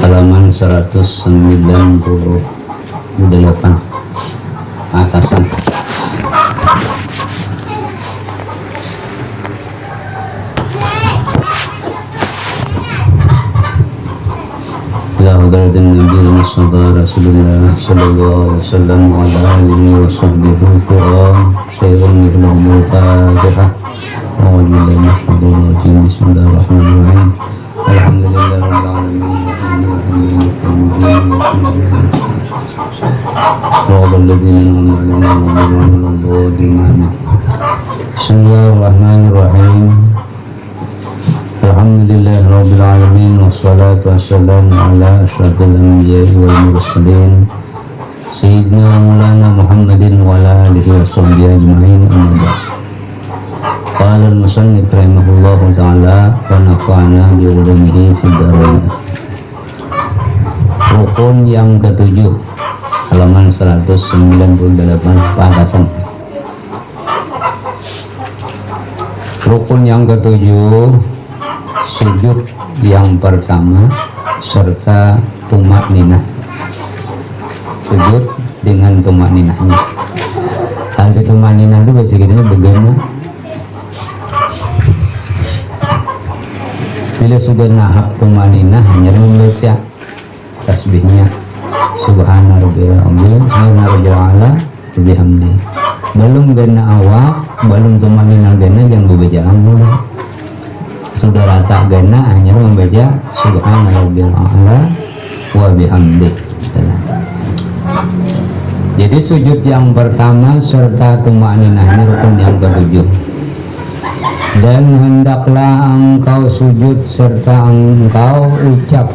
halaman 198 atasan. Ya hadratin Nabi Mustafa Rasulullah sallallahu alaihi wasallam wa ala alihi wa sahbihi Quran syai'un mihlumul Fatihah. Bismillahirrahmanirrahim. Alhamdulillahirabbil alamin. Bismillahirrahmanirrahim. Alhamdulillahirabbil alamin wassalatu wassalamu ala asyrafil anbiya'i wal mursalin sayyidina maulana Muhammadin wa ala alihi washabbihi ajmain. Amma ba'd. Qala al-musannif rahimahullahu ta'ala wa nafa'ana bi ulumihi fid dharain. Rukun yang ketujuh, halaman 198 pembahasan. Rukun yang ketujuh, sujud yang pertama serta tumak ninah. Sujud dengan tumak ninahnya. Hal tumak ninah itu bahasa kitanya bagaimana? Bila sudah nahap tumak ninah, hanya membaca tasbihnya subhana rabbil azim, subhana rabbil ala, bihamdi. Belum gana awak, belum tumak ninah gana jangan bacaan dulu. Sudah rata gana hanya membaca subhana rabbil a'la wa bihamdi. Jadi sujud yang pertama serta tumaninah ini rukun yang ketujuh. Dan hendaklah engkau sujud serta engkau ucap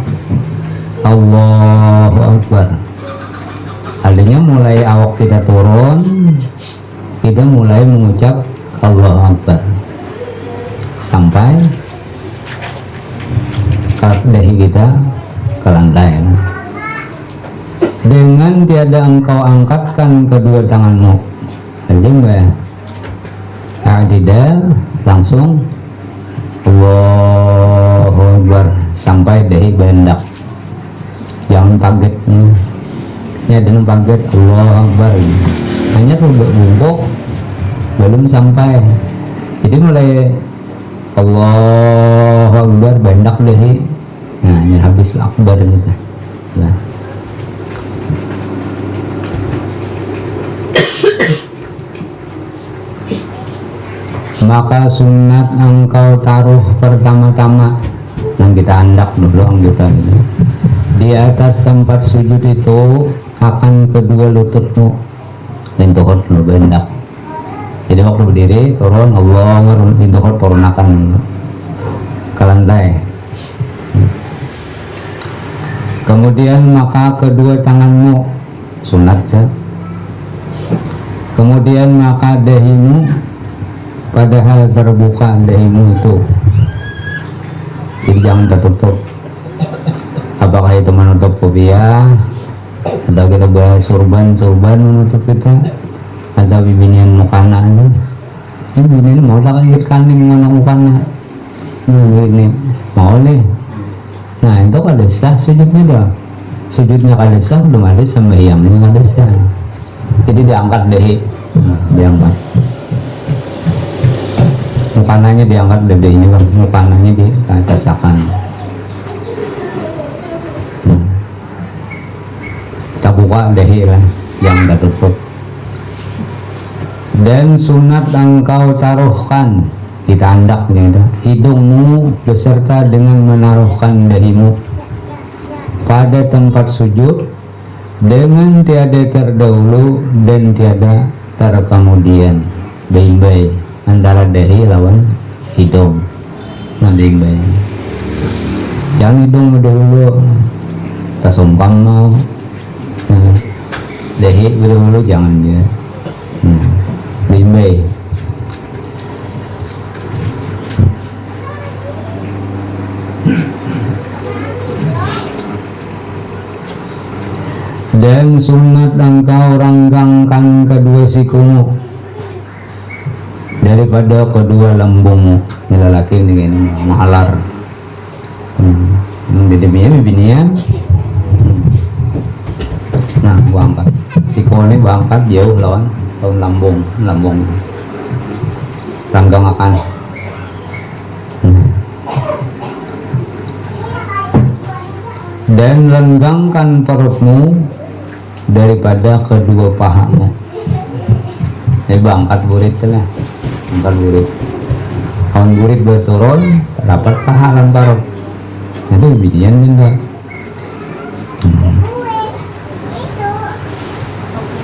Allahu Akbar. Artinya mulai awak kita turun, kita mulai mengucap Allahu Akbar sampai dahi kita ke lantai. Dengan tiada engkau angkatkan kedua tanganmu, tidak langsung Allahu Akbar sampai dahi bendak. Jangan kaget ya, dengan kaget Allahu Akbar, hanya bungkuk belum sampai. Jadi mulai Allahu Akbar bendak dahi. Nah, ini habis akbar gitu. Nah. Maka sunat engkau taruh pertama-tama, yang kita andak dulu anggota ini, di atas tempat sujud itu akan kedua lututmu dan tuhut lu bendak. Jadi waktu berdiri turun Allah tuhut turunakan ke lantai. Kemudian maka kedua tanganmu sunat ya. Kemudian maka dahimu padahal terbuka dahimu itu, jadi jangan tertutup. Apakah itu menutup kopiah atau kita bawa surban menutup kita, atau bibinian mukana ini bibinian mau tak ikut kaning mana mukana ini mau nih. Nah itu kada sah sujudnya dah. Sujudnya kada sah, belum ada sembahyangnya kada sah. Jadi diangkat dahi, diangkat. Mukananya diangkat dahinya, mukananya di atas akan. Kita buka dahi lah, yang tertutup. Dan sunat engkau taruhkan, kita andak gitu, hidungmu beserta dengan menaruhkan dahimu pada tempat sujud dengan tiada terdahulu dan tiada terkemudian. Baik-baik antara dahi lawan hidung. Nah baik-baik, jangan hidung dahulu kita sumpang mau, dahi dahulu jangan ya. Baik-baik. Dan sunat engkau ranggangkan kedua sikumu daripada kedua lambungmu. Ini lelaki dengan mahalar. Di demikian bibinian Nah, berangkat. Si Koni berangkat jauh lawan tahun lambung. Ranggang akan. Dan renggangkan perutmu daripada kedua pahamu. Ini berangkat burit lah. Angkat burit. Kawan burit berturun, dapat paha dan perut. Itu bijian juga.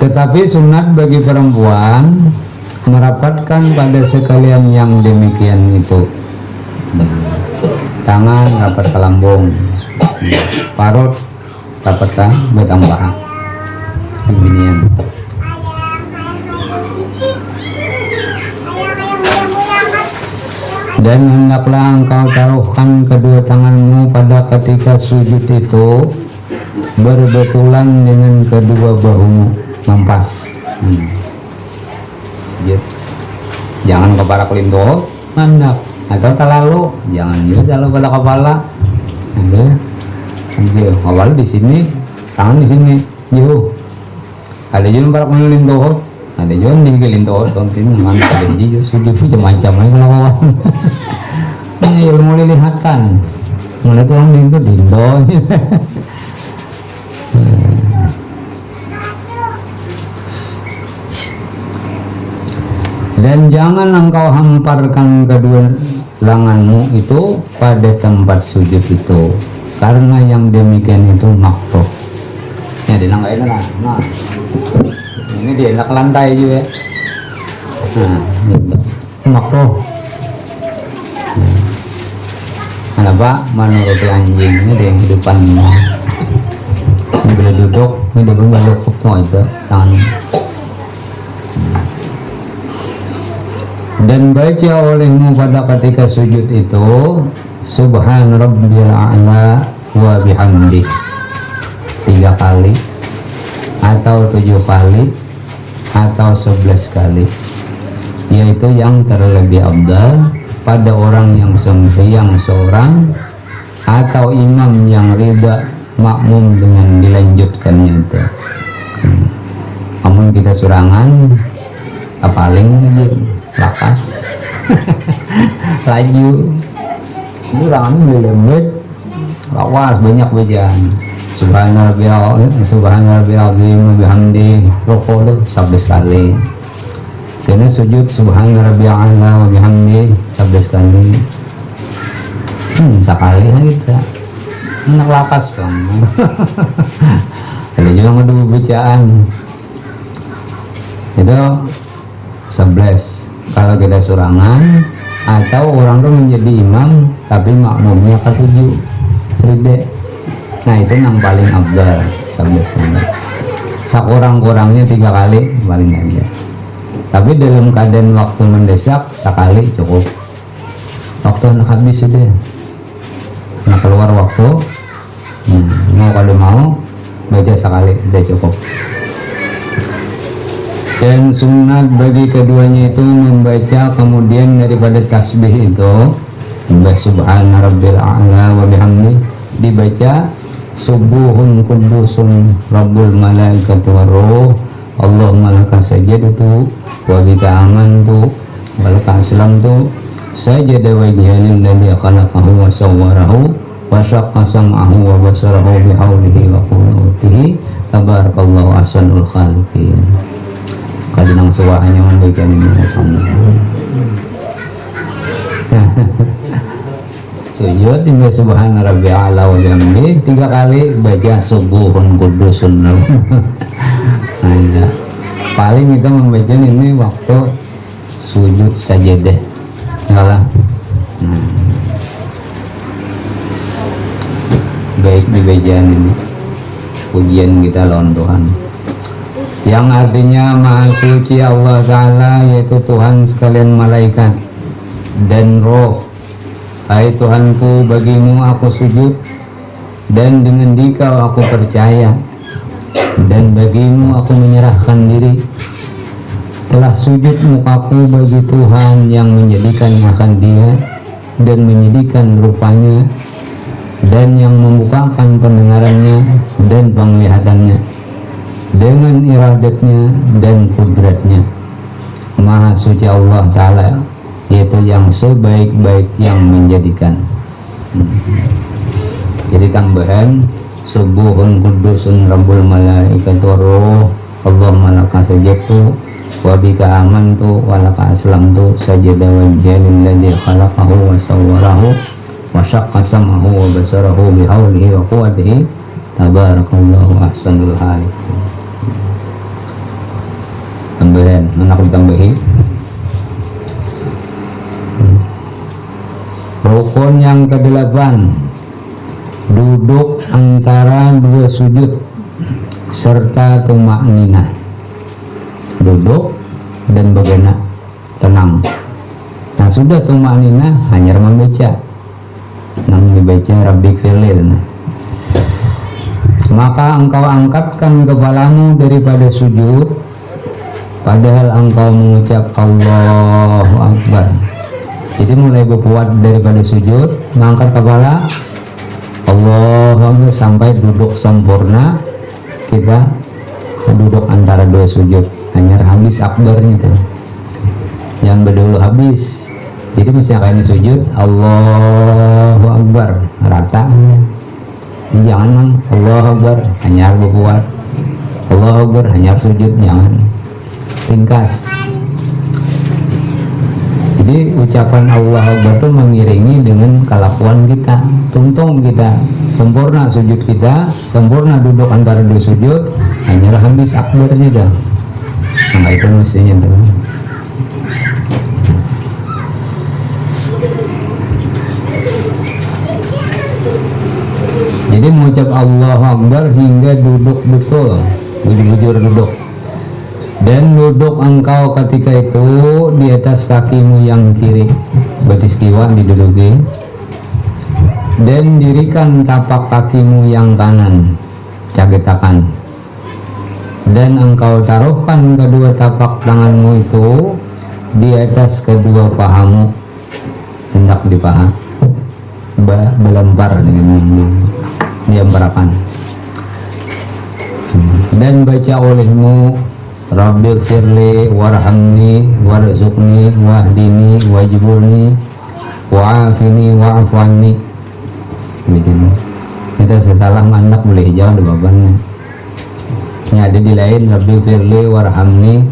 Tetapi sunat bagi perempuan merapatkan pada sekalian yang demikian itu. Tangan rapat ke lambung, parut rapat ke batang paha. Beginian. Dan hendaklah engkau taruhkan kedua tanganmu pada ketika sujud itu berbetulan dengan kedua bahumu, mampas. Jangan kepala kelinto mandak atau terlalu, jangan juga terlalu pada kepala. Kepala di sini, tangan di sini, jauh. Ada juga para kelinto, ada juga di kelinto, tontin mantap ada juga sujud macam-macam lagi kalau kawan. Ini ilmu lilihatan, mulai tuh orang itu dindo. Dan jangan engkau hamparkan kedua lenganmu itu pada tempat sujud itu, karena yang demikian itu makruh. Ya dilanggain lah. Nah, ini dia enak lantai juga. Nah, gitu. Makruh. Kenapa? Menurut anjing ini dia hidupan. Ini bila duduk, ini dia berbalik kok itu tangan. Dan baca olehmu pada ketika sujud itu Subhan Rabbil A'la wa bihamdi 3 kali atau 7 kali atau 11 kali, yaitu yang terlebih abdal pada orang yang sembahyang seorang atau imam yang riba makmum dengan dilanjutkannya itu. Namun kita surangan paling aja lakas laju ini rangan lembut lawas banyak bejaan subhanallah bihamdi rokok itu 11 kali, kena sujud subhanallah bihamdi 11 kali. Sekali kita enak lakas dong. Ada juga ngadu bejaan itu 11 kalau kita surangan, atau orang tuh menjadi imam tapi makmumnya ke 7 ride. Nah itu yang paling abdal 11 kali. Sekurang-kurangnya 3 kali paling aja. Tapi dalam keadaan waktu mendesak sekali cukup. Waktu nak habis sudah, nak keluar waktu, mau kalau mau baca sekali udah cukup. Dan sunat bagi keduanya itu membaca kemudian daripada tasbih itu subhana rabbil a'la wa bihamdi dibaca subuhun kudusun rabbul malaikatu waruh Allahumma laka sajadtu wa bika amantu wa laka aslamtu sajada wajhani alladhi khalaqahu wa sawwarahu wa syaqqa sam'ahu wa basarahu bihaulihi wa quwwatihi tabarakallahu ahsanul khaliqin. Kadang suaranya memberikan ini sujud hingga subhana rabbil a'la wa bihamdi 3 kali baca subuhun kudusun. Nah, paling kita membaca ini waktu sujud sajadah salah. Baik di bacaan ini pujian kita lawan Tuhan yang artinya Maha Suci Allah Ta'ala, yaitu Tuhan sekalian malaikat dan roh. Hai Tuhanku, bagimu aku sujud dan dengan dikau aku percaya, dan bagimu aku menyerahkan diri. Telah sujud mukaku bagi Tuhan yang menjadikan akan dia dan menjadikan rupanya dan yang membukakan pendengarannya dan penglihatannya, dengan iradatnya dan kudratnya. Maha suci Allah Ta'ala, yaitu yang sebaik-baik yang menjadikan. Jadi tambahan subuhun kudusun rabbul malaikatu ruh, Allahumma laka sajadtu wa bika amantu wa laka aslamtu sajada wajhalil ladzi khalaqahu wa sawwarahu wa syaqqa sam'ahu wa basarahu bihaulihi wa quwwatihi tabarakallahu ahsanul khaliqin. Tambahan anak tambahi rukun yang kedelapan, duduk antara dua sujud serta tumak ninah. Duduk dan bagaimana tenang. Nah sudah tumak ninah hanya membaca, namun dibaca Rabbik firli. Maka engkau angkatkan kepalamu daripada sujud, padahal engkau mengucap Allahu Akbar. Jadi mulai berkuat daripada sujud, mengangkat kepala Allahu Akbar sampai duduk sempurna. Kita duduk antara dua sujud, hanya habis akbarnya itu, yang berdulu habis. Jadi misalnya ini sujud Allahu Akbar rata, jangan Allahu Akbar hanya berkuat, Allahu Akbar hanya sujud, jangan ringkas. Jadi ucapan Allah Akbar itu mengiringi dengan kelakuan kita. Tuntung kita sempurna sujud kita, sempurna duduk antara dua sujud, hanya habis akbarnya dah. Nah itu mestinya tuh. Jadi mengucap Allahu Akbar hingga duduk betul, bujur duduk. Dan duduk engkau ketika itu di atas kakimu yang kiri, betis kiwa diduduki, dan dirikan tapak kakimu yang kanan, cagetakan, dan engkau taruhkan kedua tapak tanganmu itu di atas kedua pahamu, hendak di paha, melempar dengan diamparakan, dan baca olehmu Rabbil firli warhamni warzuqni wahdini wajburni wa'afini wa'afanni. Begini. Kita sesalah mandak boleh jauh di babanya. Ini ada di lain Rabbil firli warhamni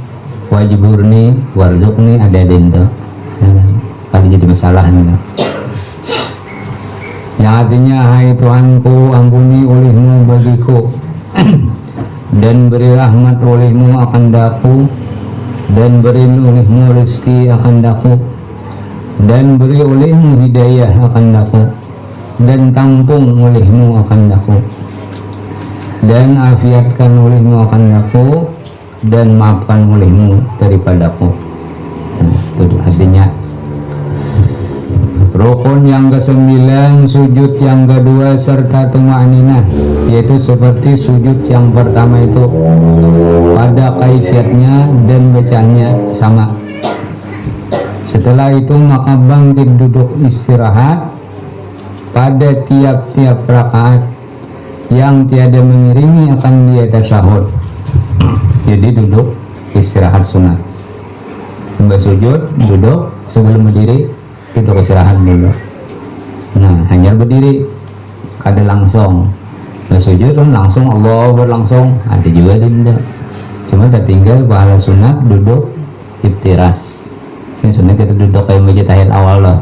wajburni warzuqni, ada itu. Kalau jadi masalah enggak. Yang artinya hai Tuhanku ampuni olehmu bagiku dan beri rahmat olehmu akan daku, dan beri olehmu rezeki akan daku, dan beri olehmu hidayah akan daku, dan tampung olehmu akan daku, dan afiatkan olehmu akan daku, dan maafkan olehmu daripadaku. Itu artinya rukun yang ke-9, sujud yang kedua serta tumakninah, yaitu seperti sujud yang pertama itu pada kaifiatnya dan bacaannya sama. Setelah itu maka bangkit duduk istirahat pada tiap-tiap rakaat yang tiada mengiringi akan dia tasyahud. Jadi duduk istirahat sunat. Sampai sujud duduk, sebelum berdiri duduk istirahat dulu. Nah hanya berdiri kada langsung, nah sujud kan langsung Allah berlangsung, ada juga tidak, cuma tertinggal pahala sunat duduk iftiras. Ini sunat kita duduk kayak baca tahiyat awal loh,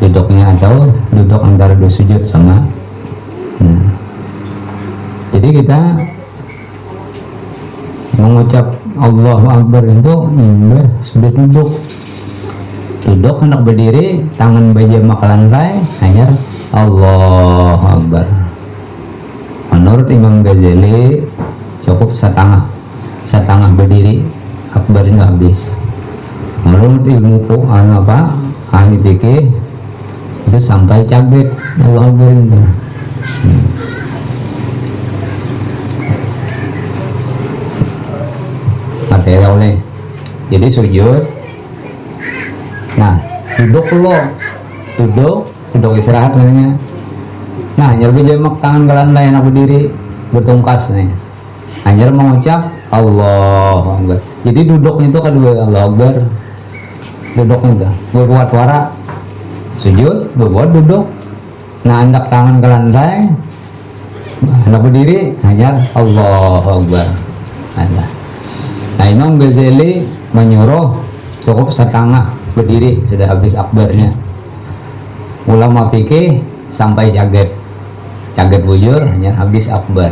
duduknya atau duduk antara dua sujud sama. Nah, jadi kita mengucap Allahu Akbar itu sudah duduk hendak berdiri, tangan berjamak ke lantai, hanya Allahu Akbar. Menurut Imam Ghazali cukup setengah berdiri, akbar itu habis. Menurut ilmu ahli fikih itu sampai cabet Allahu Akbar itu. Materi oleh. Jadi sujud. Nah, duduk istirahat namanya. Nah, nyerbi jamak tangan ke lantai, enak berdiri, bertungkas nih. hanya mengucap Allahu Akbar. Jadi duduk itu kedua Allahu Akbar, duduk itu berbuat wara, sujud berbuat duduk. Nah hendak tangan ke lantai, hendak berdiri hanya Allahu Akbar. Nah Imam Ghazali menyuruh cukup setengah berdiri sudah habis akbarnya. Ulama fikih sampai jaget bujur hanya habis akbar.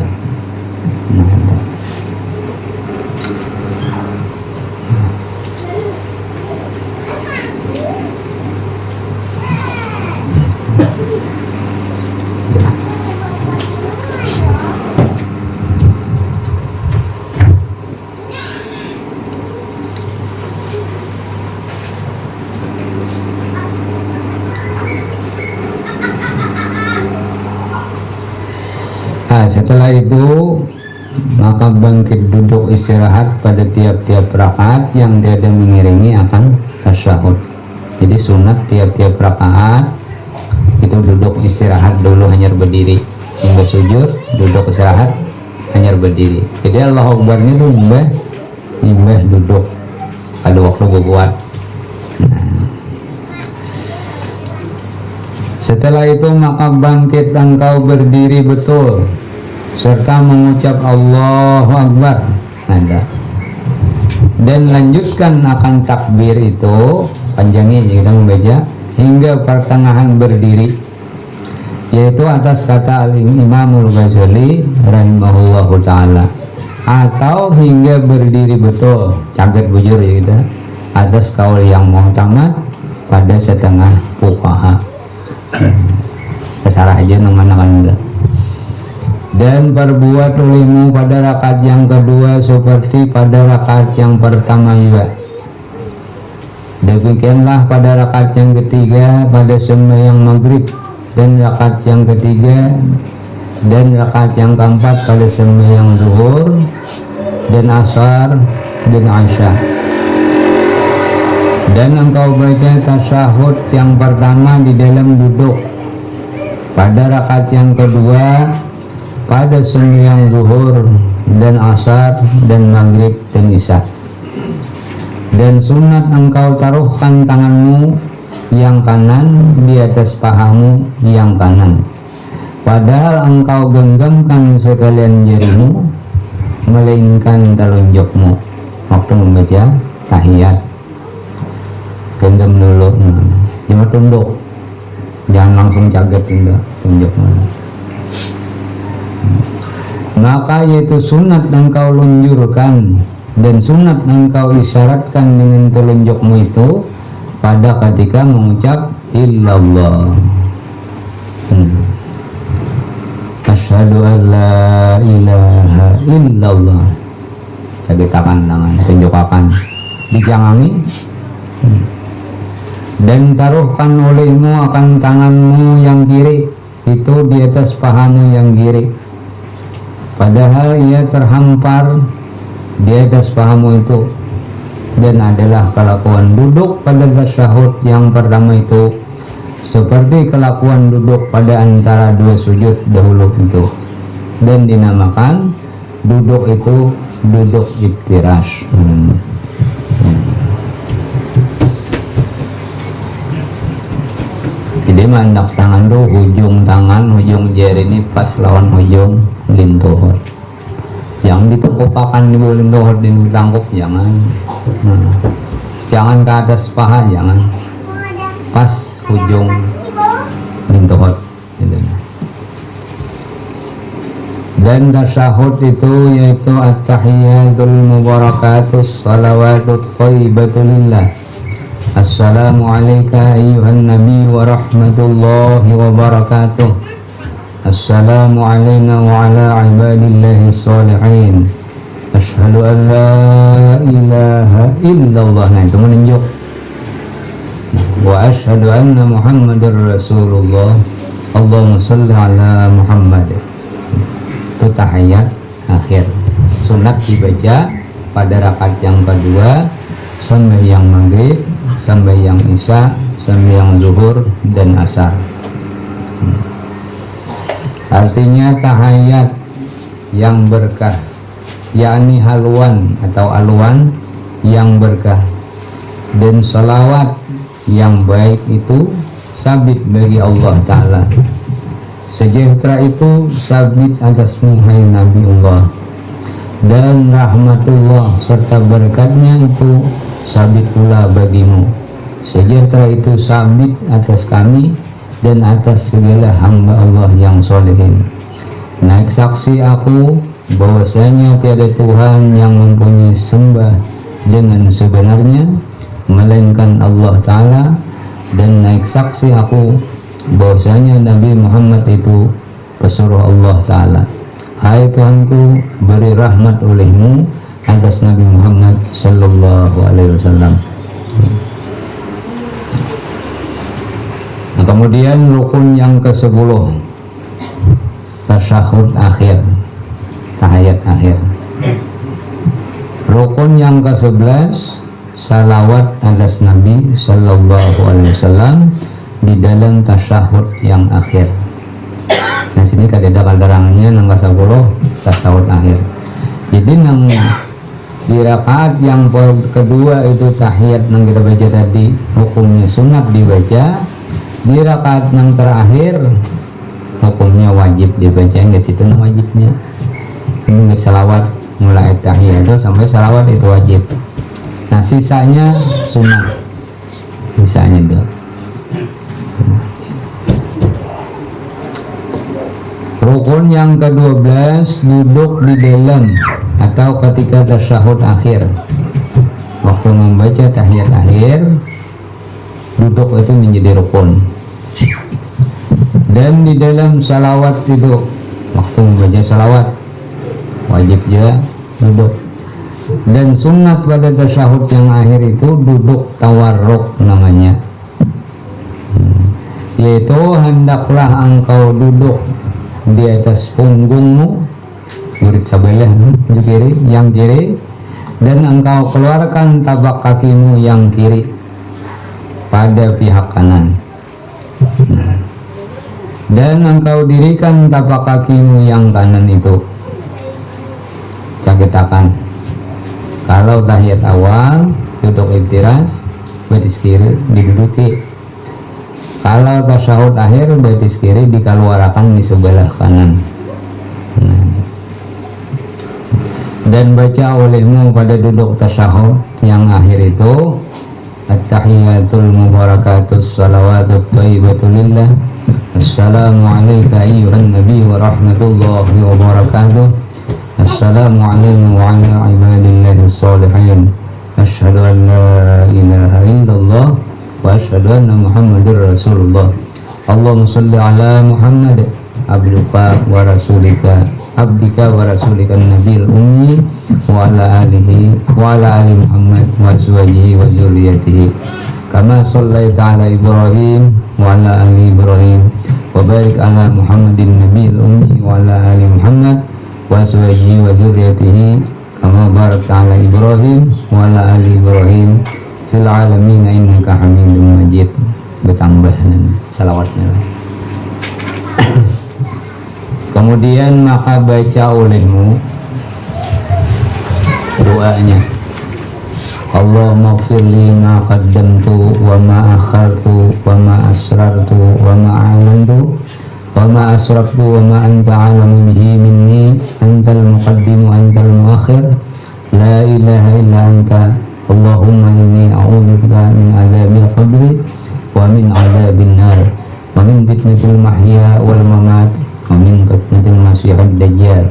Nah, setelah itu maka bangkit duduk istirahat pada tiap-tiap rakaat yang tiada mengiringi akan tasyahud. Jadi sunat tiap-tiap rakaat itu duduk istirahat dulu hanya berdiri, hingga sujud duduk istirahat hanya berdiri. Jadi Allahu Akbar ini imbah duduk pada waktu berbuat. Setelah itu maka bangkit engkau berdiri betul serta mengucap Allahu Akbar. Dan lanjutkan akan takbir itu, panjangnya kita membaca hingga pertengahan berdiri, yaitu atas kata Al-Imamul Ghazali rahimahullahu ta'ala, atau hingga berdiri betul caget bujur ya kita, atas kaul yang muhtamad pada setengah fuqaha. Terserah aja namanya. Dan perbuat olehmu pada rakaat yang kedua seperti pada rakaat yang pertama juga. Demikianlah pada rakaat yang ketiga pada sembahyang maghrib, dan rakaat yang ketiga dan rakaat yang keempat pada sembahyang zuhur dan asar dan isya. Dan engkau baca tasyahud yang pertama di dalam duduk pada rakaat yang kedua pada sembahyang zuhur dan asar dan maghrib dan isya. Dan sunat engkau taruhkan tanganmu yang kanan di atas pahamu yang kanan, padahal engkau genggamkan sekalian jarimu melainkan telunjukmu waktu membaca tahiyat. Genggam dulu, cuma tunduk, jangan langsung caget tidak tunjukmu. Maka yaitu sunat engkau lunjurkan dan sunat engkau isyaratkan dengan telunjukmu itu pada ketika mengucap illallah. Asyhadu an la ilaha illallah. Tegitakan tangan, tunjukkan, dijangangi. Dan taruhkan olehmu akan tanganmu yang kiri itu di atas pahamu yang kiri, padahal ia terhampar di atas pahamu itu, dan adalah kelakuan duduk pada tasyahud yang pertama itu seperti kelakuan duduk pada antara dua sujud dahulu itu, dan dinamakan duduk itu duduk iftirash. Jadi mandak tangan tuh ujung tangan, ujung jari ini pas lawan ujung lintuhur. Yang ditepupakan di bawah lintuhur ditangkup jangan. Jangan ke atas paha, jangan. Pas ujung lintuhur gitu. Dan tasyahud itu yaitu at-tahiyatul mubarakatus salawatut thayyibatulillah. Assalamualaikum ayyuhan nabi wa rahmatullahi wa barakatuh. Assalamu alayna wa ala ibadillahi salihin. Asyhadu an la ilaha illallah. Nah itu menunjuk. Wa asyhadu anna muhammadar rasulullah. Allahumma salli ala Muhammad. Itu tahiyat akhir. Sunat dibaca pada rakaat yang kedua, sembahyang maghrib, sembahyang isya, sembahyang zuhur dan asar. Artinya tahiyat yang berkah yakni haluan atau aluan yang berkah, dan salawat yang baik itu sabit bagi Allah Ta'ala. Sejahtera itu sabit atasmu hai Nabi Allah, dan rahmatullah serta berkatnya itu sabit pula bagimu. Sejahtera itu sabit atas kami dan atas segala hamba Allah yang solehin. Naik saksi aku bahwasanya tiada Tuhan yang mempunyai sembah dengan sebenarnya melainkan Allah Ta'ala, dan naik saksi aku bahwasanya Nabi Muhammad itu pesuruh Allah Ta'ala. Hai Tuhanku, beri rahmat olehmu atas Nabi Muhammad Sallallahu Alaihi Wasallam. Nah, kemudian rukun yang ke-10, tasyahud akhir, tahiyat akhir. Rukun yang ke-11, salawat atas Nabi Sallallahu Alaihi Wasallam di dalam tasyahud yang akhir. Nah sini kadeda kalderangannya nang ke-10 tasyahud akhir. Jadi nang di rakaat yang kedua itu tahiyat yang kita baca tadi hukumnya sunat dibaca, di rakaat yang terakhir hukumnya wajib dibaca. Enggak situ nang wajibnya, ini salawat mulai tahiyat itu sampai salawat itu wajib. Nah sisanya sunat, sisanya itu. Rukun yang ke-12, duduk di dalam atau ketika tasyahud akhir. Waktu membaca tahiyat akhir, duduk itu menjadi rukun. Dan di dalam salawat itu, waktu membaca salawat wajib juga duduk. Dan sunat pada tasyahud yang akhir itu duduk tawarruk namanya, yaitu hendaklah engkau duduk di atas punggungmu, murid sebelah di kiri, yang kiri, dan engkau keluarkan tapak kakimu yang kiri pada pihak kanan, dan engkau dirikan tapak kakimu yang kanan itu cakitakan. Kalau tahiyat awal duduk iftiras, betis kiri diduduki. Kalau tasyahud akhir betis kiri dikeluarkan di sebelah kanan. Dan baca olehmu pada duduk tasyahud yang akhir itu at-tahiyatul mubarakatus salawatut thayyibatu lillah. Assalamu alayka ayyuhan nabi wa rahmatullahi wa barakatuh. Assalamu alayna wa ala ibadillahi sholihin. Asyhadu an la ilaha illallah wa asyhadu anna Muhammadar Rasulullah. Allahumma shalli ala Muhammad abdika wa rasulika nabiyil ummi wa ala alihi wa ala ali Muhammad wa azwajihi wa dzurriyyatihi kama shallaita ala Ibrahim wa ala ali Ibrahim wa barik ala Muhammadin nabiyil ummi wa ala ali Muhammad wa azwajihi wa dzurriyyatihi kama barakta ala Ibrahim wa ala ali Ibrahim fil alamin innaka Hamidum Majid. Bertambah salawatnya. Kemudian maka baca olehmu doanya, Allahumma ighfirli ma qaddamtu wa ma akhartu wa ma asrartu wa ma a'lantu wa ma asraftu wa ma anta alamu bihi minni, antal muqaddimu antal muakhir, la ilaha illa anta. Allahumma inni a'udzubika min azabil qabri wa min azabin nar wa min fitnatil mahya wal mamat wa min fitnatil masiihid dajjal.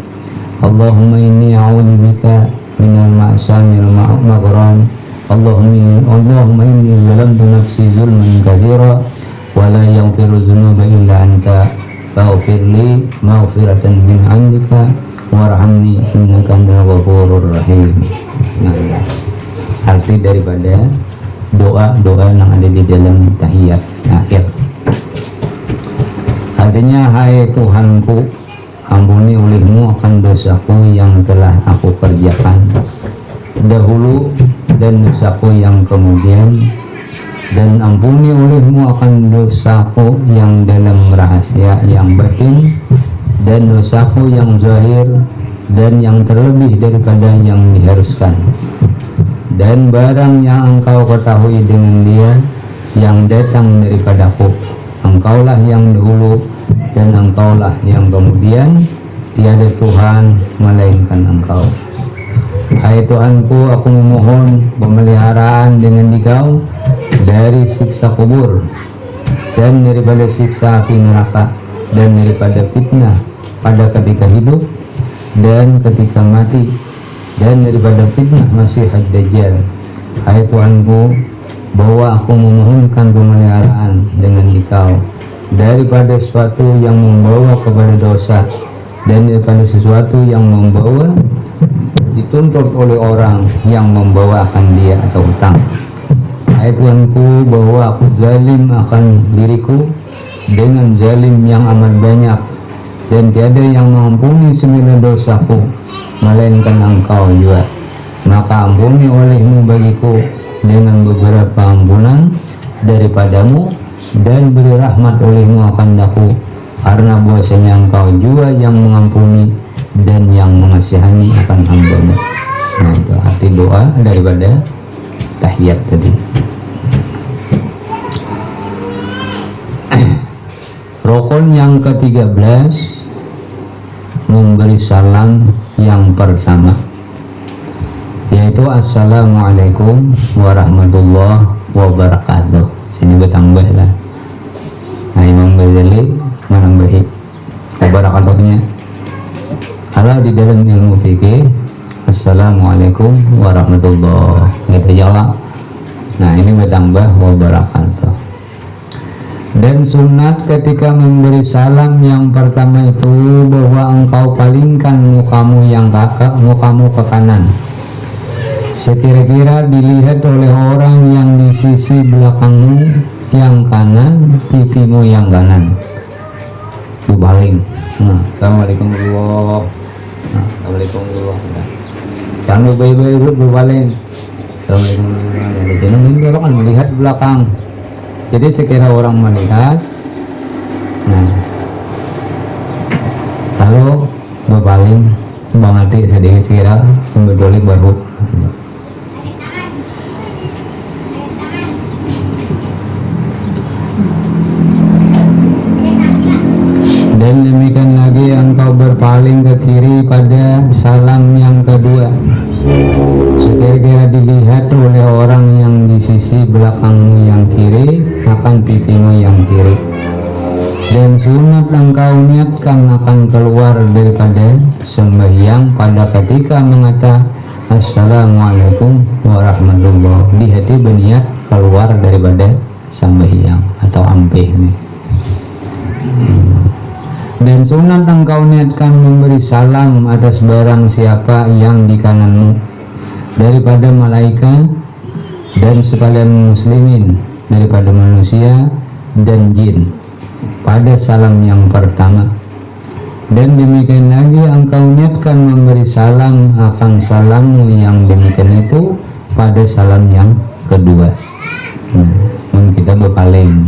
Allahumma inni a'udzubika minal ma'samil maghram. Allahumma inni zalamtu nafsi zulman katsira wa la yaghfiru dzunuba illa anta faghfirli maghfiratan min 'indika warhamni innaka antal ghafurur rahim. Nah, arti daripada doa-doa yang ada di dalam tahiyat akhir. Artinya, hai Tuhanku, ampuni olehmu akan dosaku yang telah aku kerjakan dahulu dan dosaku yang kemudian, dan ampuni olehmu akan dosaku yang dalam rahasia yang batin dan dosaku yang zahir dan yang terlebih daripada yang diharuskan, dan barang yang engkau ketahui dengan dia yang datang daripadaku, engkaulah yang dahulu dan engkaulah yang kemudian, tiada Tuhan melainkan engkau. Hai Tuhanku, aku memohon pemeliharaan dengan Dikau dari siksa kubur, dan daripada siksa api neraka, dan daripada fitnah pada ketika hidup dan ketika mati, dan daripada fitnah Masih Dajjal. Hai Tuhanku, bahwa aku memohonkan pemeliharaan dengan Dikau daripada sesuatu yang membawa kepada dosa, dan daripada sesuatu yang membawa dituntut oleh orang yang membawa akan dia atau utang. Hai Tuhanku, bahwa aku zalim akan diriku dengan zalim yang amat banyak, dan tiada yang mengampuni semua dosaku melainkan engkau juga. Maka ampuni olehmu bagiku dengan beberapa ampunan daripadamu, dan beri rahmat olehmu akan daku, karena bahwasanya engkau juga yang mengampuni dan yang mengasihani akan hamba-Mu. Nah, itu arti doa daripada tahiyat tadi. Rukun yang ke-13, memberi salam yang pertama, yaitu Assalamualaikum warahmatullahi wabarakatuh. Sini bertambah lah. Nah, Imam Ghazali menambahi wabarakatuhnya. Kalau di dalam ilmu fikih, Assalamualaikum warahmatullahi, kita jawab. Nah, ini bertambah wabarakatuh. Dan sunat ketika memberi salam yang pertama itu bahwa engkau palingkan mukamu ke kanan, sekira-kira dilihat oleh orang yang di sisi belakangmu yang kanan, pipimu yang kanan. Itu baling. Assalamualaikum warahmatullahi. Assalamualaikum warahmatullahi wabarakatuh. Jangan baik-baik berpaling. Assalamualaikum warahmatullahi wabarakatuh. Jangan ini kan melihat belakang. Jadi sekira orang melihat, nah, lalu berpaling, bangati sedikit sekira membedolik baru. Dan demikian lagi engkau berpaling ke kiri pada salam yang kedua, sekira-kira dilihat oleh orang yang di sisi belakangmu yang kiri akan pipimu yang kiri. Dan sunat engkau niatkan akan keluar daripada sembahyang pada ketika mengata Assalamualaikum warahmatullahi, di hati berniat keluar daripada sembahyang atau ampih nih. Dan sunat engkau niatkan memberi salam atas barang siapa yang di kananmu daripada malaikat dan sekalian muslimin, daripada manusia dan jin, pada salam yang pertama. Dan demikian lagi engkau niatkan memberi salam akan salammu yang demikian itu pada salam yang kedua. Mungkin kita berpaling,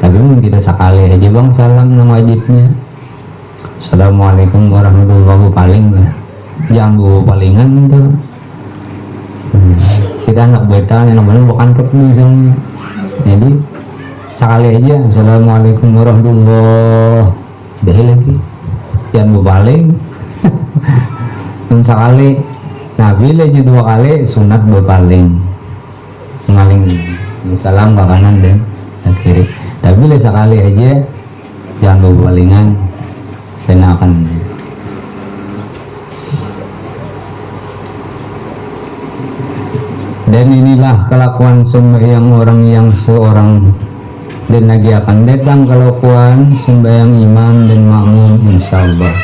tapi mungkin kita sekali aja bang salam yang wajibnya Assalamualaikum warahmatullahi wabarakatuh, paling lah, jangan bawa palingan tuh. Kita anak beta yang namanya bukan kep misalnya, jadi sekali aja Assalamualaikum warahmatullahi wabarakatuh, deh lagi jangan bawa paling. Sekali, nah bila dua kali sunat berpaling, maling salam ke kanan dan ke kiri. Tapi bila sekali aja jangan bawa palingan, akan. Dan inilah kelakuan sembahyang orang yang seorang, dan lagi akan datang kelakuan sembahyang imam dan makmum insyaallah.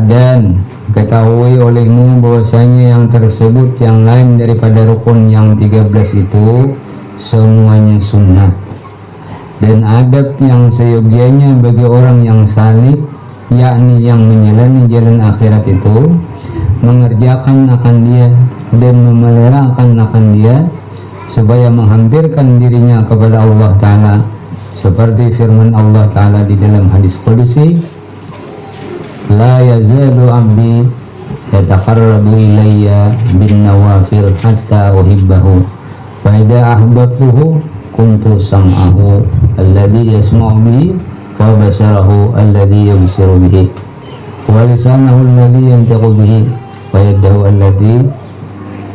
Dan ketahui olehmu bahwasanya yang tersebut yang lain daripada rukun yang 13 itu semuanya sunnah, dan adab yang seyogianya bagi orang yang salih, yakni yang menjalani jalan akhirat itu, mengerjakan akan dia dan memeliharakan akan dia supaya menghampirkan dirinya kepada Allah Ta'ala, seperti firman Allah Ta'ala di dalam hadis qudsi, la yazalu abdi yataqarrabu ilayya bin nawafil hatta uhibbahu wa idza ahbabtuhu kuntu sam'ahu alladhi yasma'u bihi wa basarahu alladhi yubsiru bihi wa lisanahu alladhi yantiqu bihi wa yadahu allati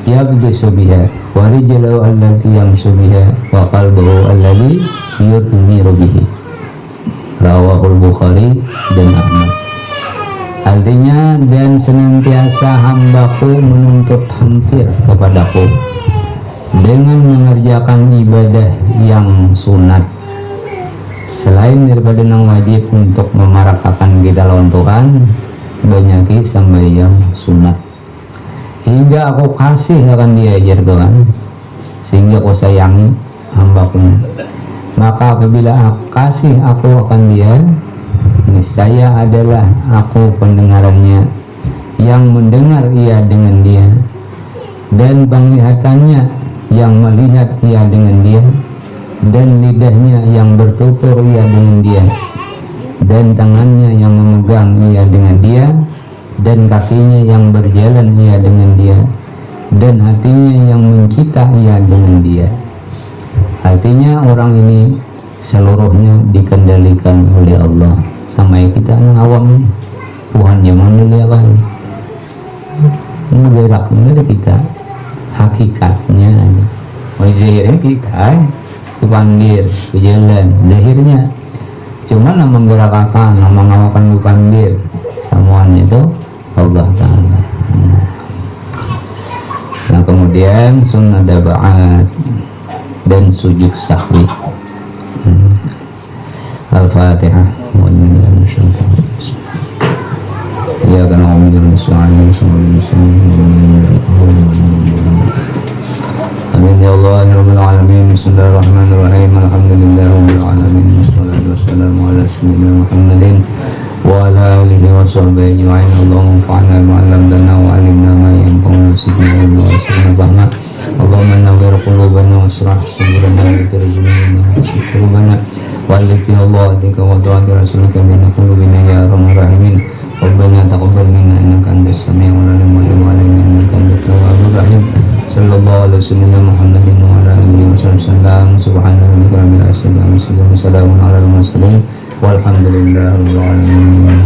yabdisu biha wa rijluhu allati yamshu biha wa qalbuhu alladhi yudmiru bihi. Rawahul Bukhari dan Ahmad. Artinya, dan senantiasa hambaku menuntut hampir kepadaku dengan mengerjakan ibadah yang sunat selain daripada yang wajib untuk memarakakan kita lawan Tuhan, banyaki sampai yang sunat hingga aku kasih akan diajar Tuhan, sehingga aku sayangi hambaku. Maka apabila aku kasih aku akan dia, niscaya adalah aku pendengarannya yang mendengar ia dengan dia, dan penglihatannya yang melihat ia dengan dia, dan lidahnya yang bertutur ia dengan dia, dan tangannya yang memegang ia dengan dia, dan kakinya yang berjalan ia dengan dia, dan hatinya yang mencita ia dengan dia. Artinya orang ini seluruhnya dikendalikan oleh Allah. Sama kita yang awam nih, Tuhan yang memuliakan, menggeraknya dari kita, hakikatnya ada. Zahirnya kita pandir, berjalan, zahirnya cuma nama menggerakkan, nama mengawakan pandir, semuanya itu Allah Ta'ala. Nah kemudian sunnah daba'at dan sujud sahwi. Al-Fatihah. Ya kan Amin ya Allah ya Rabbil Alamin. Bismillahirrahmanirrahim. Alhamdulillahirabbil alamin. Wassalatu wassalamu ala sayyidina Muhammadin wa ala alihi wa sahbihi ajma'in. Allahumma fa'alna ma 'allamtana wa 'allimna ma yanfa'una wa zidna ilma. Allahumma nawwir qulubana washrah sadrana wa firjina qulubana wa alifna Allah dika wa ta'ala rasulika min qulubina ya arhamar rahimin. Rabbana taqabbal minna innaka antas samiul alim wa tub alaina innaka antat tawwabur rahim. Sallallahu alaihi wasallam Muhammadin wa ala alihi wasallam. Subhana rabbika rabbil izzati amma yasifun wa salamun alal mursalin walhamdulillahi rabbil alamin.